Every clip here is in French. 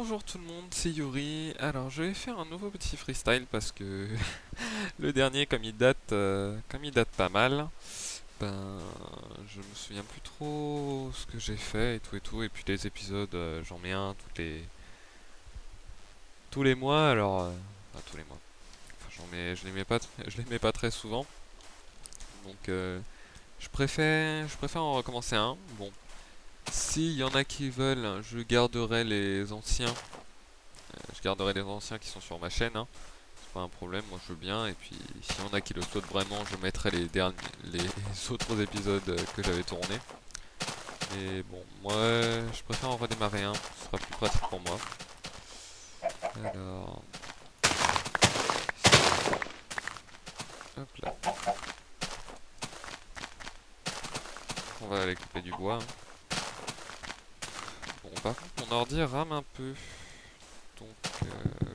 Bonjour tout le monde, c'est Yuri. Alors je vais faire un nouveau petit freestyle parce que le dernier, comme il date pas mal, ben je me souviens plus trop ce que j'ai fait et tout. Et puis les épisodes, j'en mets un tous les mois. Enfin, tous les mois. Enfin, je les mets pas, je les mets pas très souvent. Donc je préfère en recommencer un. Bon, s'il y en a qui veulent, je garderai les anciens qui sont sur ma chaîne, hein. C'est pas un problème, moi je veux bien. Et puis, s'il y en a qui le souhaitent vraiment, je mettrai les autres épisodes que j'avais tournés. Mais bon, moi je préfère en redémarrer un, ce sera plus pratique pour moi. Alors, hop là, on va aller couper du bois, hein. Bon, par contre, mon ordi rame un peu. Donc,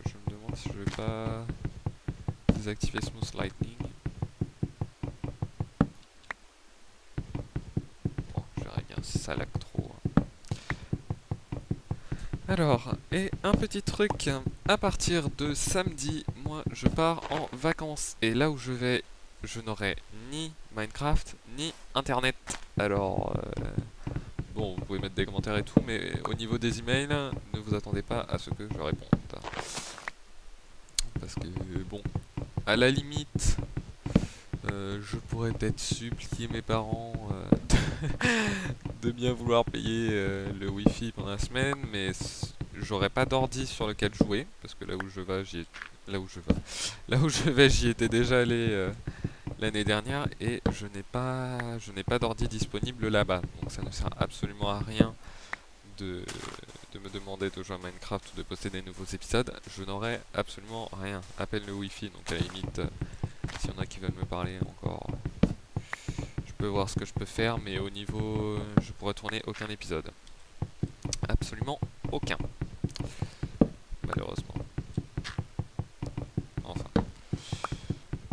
je me demande si je vais pas désactiver Smooth Lightning. Bon, je verrai bien si ça lag trop, hein. Alors, et un petit truc, à partir de samedi, moi je pars en vacances. Et là où je vais, je n'aurai ni Minecraft, ni Internet. Alors, bon, vous pouvez mettre des commentaires et tout, mais au niveau des emails, ne vous attendez pas à ce que je réponde. Parce que, bon, à la limite, je pourrais peut-être supplier mes parents de bien vouloir payer le wifi pendant la semaine, mais j'aurais pas d'ordi sur lequel jouer, parce que là où je vais, là où je vais, j'y étais déjà allé l'année dernière, et je n'ai pas d'ordi disponible là-bas, donc ça ne sert absolument à rien de, de me demander de jouer à Minecraft ou de poster des nouveaux épisodes. Je n'aurai absolument rien. Appelle le wifi, donc à la limite, s'il y en a qui veulent me parler encore, je peux voir ce que je peux faire, mais au niveau, je pourrais tourner aucun épisode. Absolument aucun. Malheureusement. Enfin.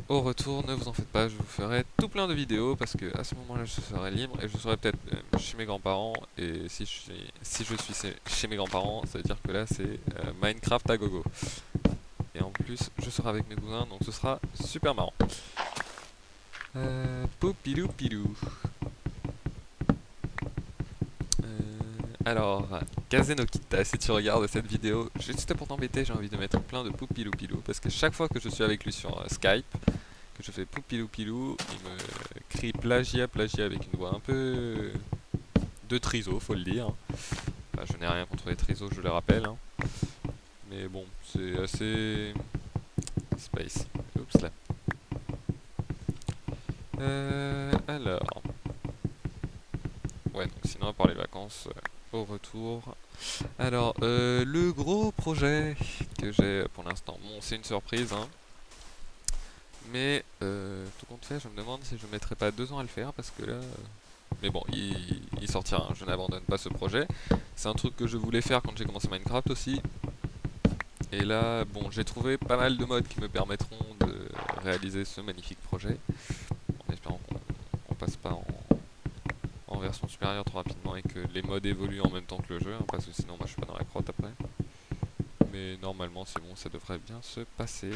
Au retour, ne vous en faites pas, je vous ferai tout plein de vidéos parce que à ce moment-là, je serai libre et je serai peut-être chez mes grands-parents. Et si je suis chez mes grands-parents, ça veut dire que là, c'est Minecraft à gogo. Et en plus, je serai avec mes cousins, donc ce sera super marrant. Poupilou pilou. Alors, Kazenokita, si tu regardes cette vidéo, juste pour t'embêter, j'ai envie de mettre plein de poupilou pilou parce que chaque fois que je suis avec lui sur Skype, que je fais poupilou pilou, il me crie plagiat plagiat avec une voix un peu de triso, faut le dire. Enfin, je n'ai rien contre les trisos, je le rappelle, hein. Mais bon, c'est assez space. Oups là. Alors, ouais, donc sinon à part les vacances, au retour. Alors, le gros projet que j'ai pour l'instant, bon, c'est une surprise, hein. Mais tout compte fait, je me demande si je ne mettrai pas 2 ans à le faire parce que là. Mais bon, il sortira, hein, je n'abandonne pas ce projet. C'est un truc que je voulais faire quand j'ai commencé Minecraft aussi. Et là, bon, j'ai trouvé pas mal de modes qui me permettront de réaliser ce magnifique projet. En espérant qu'on passe pas en version supérieure trop rapidement et que les modes évoluent en même temps que le jeu, hein, parce que sinon moi je suis pas dans la crotte après. Mais normalement c'est bon, ça devrait bien se passer.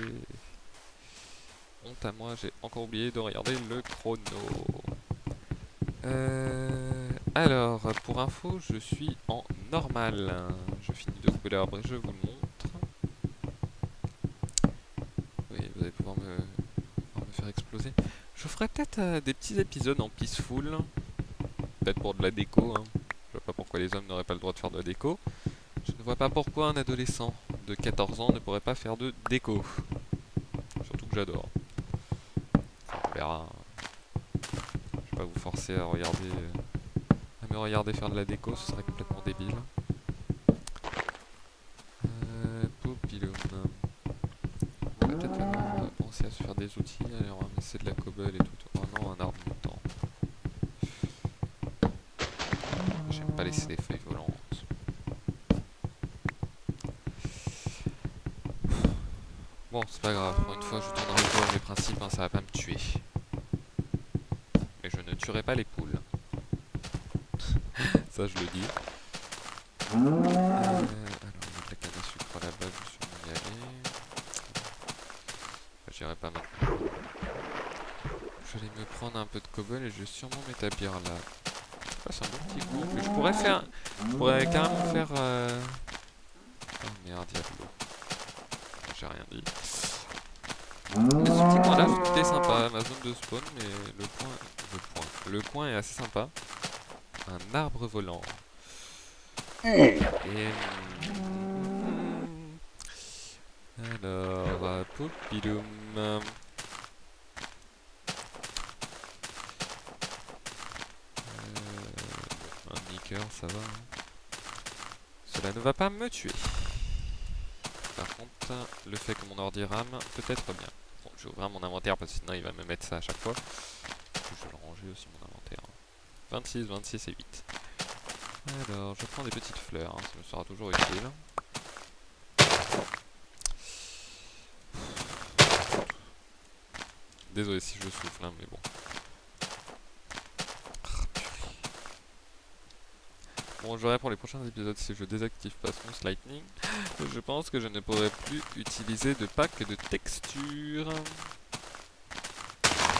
Honte à moi, j'ai encore oublié de regarder le chrono. Alors, pour info, je suis en normal. Je finis de couper l'arbre et je vous le montre. Oui, vous allez pouvoir me faire exploser. Je ferai peut-être des petits épisodes en peaceful. Peut-être pour de la déco, hein. Je vois pas pourquoi les hommes n'auraient pas le droit de faire de la déco. Je ne vois pas pourquoi un adolescent de 14 ans ne pourrait pas faire de déco. Surtout que j'adore. On verra. Je vais pas vous forcer à me regarder faire de la déco, ce serait complètement débile. Poupilum. On va peut-être penser à se faire des outils. Allez, on va ramasser de la cobble et tout. Oh non, un arbre mutant. J'aime pas laisser des feuilles volantes. Bon, c'est pas grave. Pour une fois, je tournerai toujours mes principes, hein, ça va pas me tuer. Mais je ne tuerai pas les poules. Ça, je le dis. Alors, on va mettre la canne j'irai pas maintenant. Je vais me prendre un peu de cobble et je vais sûrement m'établir là. Ah, c'est un bon petit coup. Je pourrais faire... Je pourrais carrément faire... Oh merde, il y a de l'eau. J'ai rien dit. Mais ce petit coin là, je trouve qu'il est sympa. Ma zone de spawn, mais le coin est assez sympa. Un arbre volant. Et... Alors, Poupidoum. Un nicker, ça va. Hein. Cela ne va pas me tuer. Par contre, le fait que mon ordi rame, peut-être bien. Bon, je vais ouvrir mon inventaire parce que sinon il va me mettre ça à chaque fois. Je vais le ranger aussi mon inventaire. 26, 26 et 8. Alors, je prends des petites fleurs, hein, ça me sera toujours utile. Désolé si je souffle, hein, mais bon. Bon, je verrai pour les prochains épisodes si je désactive pas Smooth Lightning. Je pense que je ne pourrai plus utiliser de pack de texture.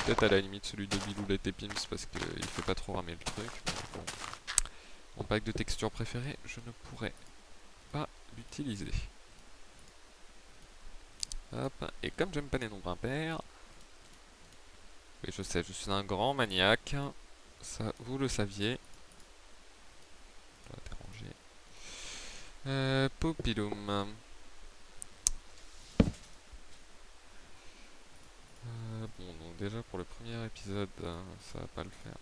Peut-être à la limite celui de Biloulette et Pims parce qu'il fait pas trop ramer le truc. Mais bon. Mon pack de texture préféré, je ne pourrais pas l'utiliser. Hop, et comme j'aime pas les nombres impairs, oui je sais, je suis un grand maniaque, ça vous le saviez. Popiloum. Bon, donc déjà pour le premier épisode, ça va pas le faire.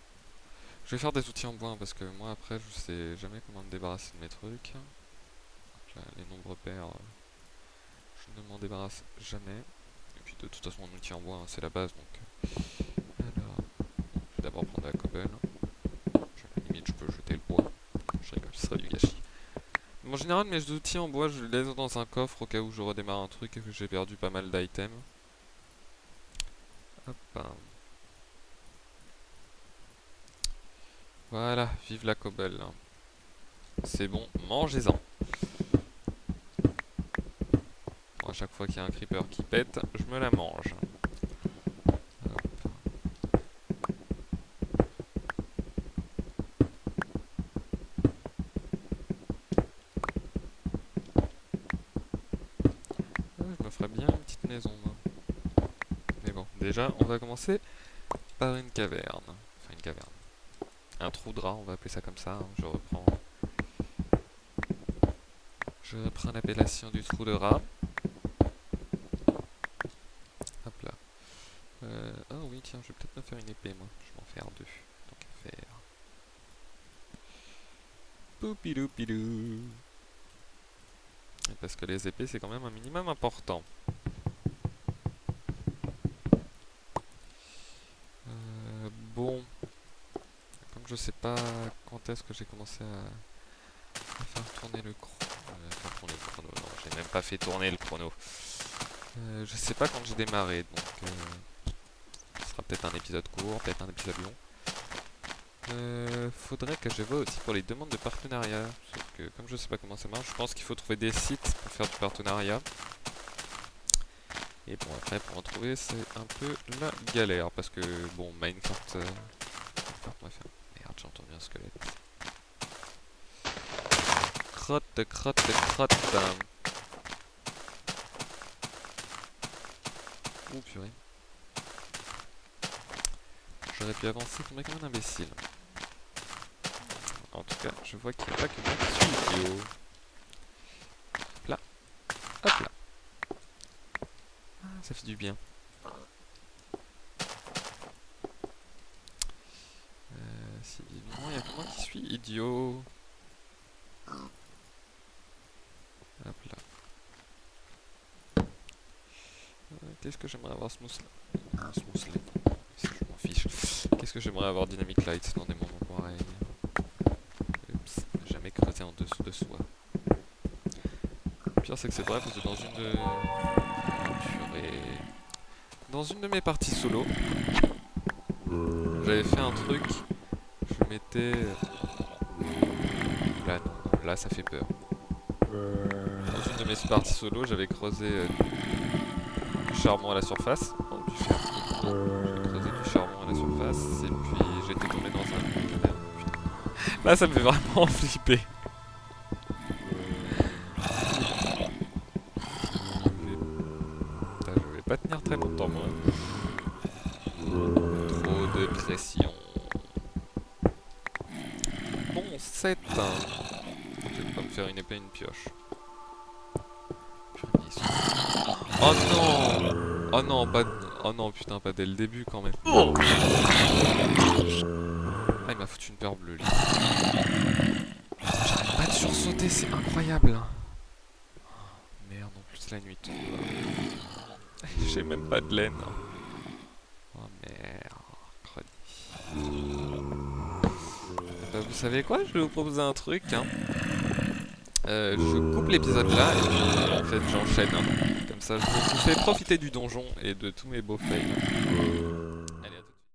Je vais faire des outils en bois hein, parce que moi après je sais jamais comment me débarrasser de mes trucs. Là, les nombres pairs, je ne m'en débarrasse jamais. Et puis de toute façon un outil en bois hein, c'est la base donc. Alors, je vais d'abord prendre la cobble. À la limite je peux jeter le bois. Je rigole, ce serait du gâchis. En général, mes outils en bois, je les laisse dans un coffre au cas où je redémarre un truc et que j'ai perdu pas mal d'items. Hop. Voilà, vive la cobble. C'est bon, mangez-en. Bon, à chaque fois qu'il y a un creeper qui pète, je me la mange. Hop. Je me ferais bien une petite maison, moi. Mais bon, déjà, on va commencer par une caverne. Enfin, une caverne. Un trou de rat, on va appeler ça comme ça. Hein. Je reprends l'appellation du trou de rat. Hop là. Oh oui, tiens, je vais peut-être me faire une épée, moi. Je vais m'en faire deux. Tant qu'à faire. Poupidou. Parce que les épées, c'est quand même un minimum important. Bon. Comme je sais pas quand est-ce que j'ai commencé à faire tourner le chrono. Faire tourner le chrono, non, j'ai même pas fait tourner le chrono. Je sais pas quand j'ai démarré, donc ce sera peut-être un épisode court, peut-être un épisode long. Faudrait que je vois aussi pour les demandes de partenariat. Sauf que comme je sais pas comment ça marche, je pense qu'il faut trouver des sites pour faire du partenariat. Et bon après pour en trouver c'est un peu la galère parce que bon Minecraft on va faire. Merde j'entends bien un squelette. Crotte. Oh purée. J'aurais pu avancer comme un imbécile. En tout cas, je vois qu'il n'y a pas que moi qui suis idiot. Hop là. Hop là. Ah, ça fait du bien. Si évidemment, il n'y a que moi qui suis idiot. Hop là. Qu'est-ce que j'aimerais avoir Smooth je m'en fiche. Qu'est-ce que j'aimerais avoir Dynamic Light dans des moments pareils. Oups, jamais creusé en dessous de soi. Le pire c'est que c'est vrai parce que dans une de mes parties solo, j'avais fait un truc, je m'étais... Là non, là ça fait peur. Dans une de mes parties solo, j'avais creusé... charbon à la surface. Oh, du fer. J'ai creusé du charbon à la surface et puis j'étais tombé dans un conteneur. Putain. Là, ça me fait vraiment flipper. Putain, je vais pas tenir très longtemps, moi. Trop de pression. Bon, 7. Je vais pas me faire une épée et une pioche. Oh non! Oh non, pas... Oh non, putain, pas dès le début quand même. Ah, il m'a foutu une peur bleue, lui. J'arrive pas de sursauter, c'est incroyable. Merde, en plus la nuit tombe. J'ai même pas de laine. Oh merde, cruddy. Bah, vous savez quoi? Je vais vous proposer un truc, hein. Je coupe l'épisode là et puis en fait j'enchaîne. Comme ça je vous fais profiter du donjon et de tous mes beaux fails.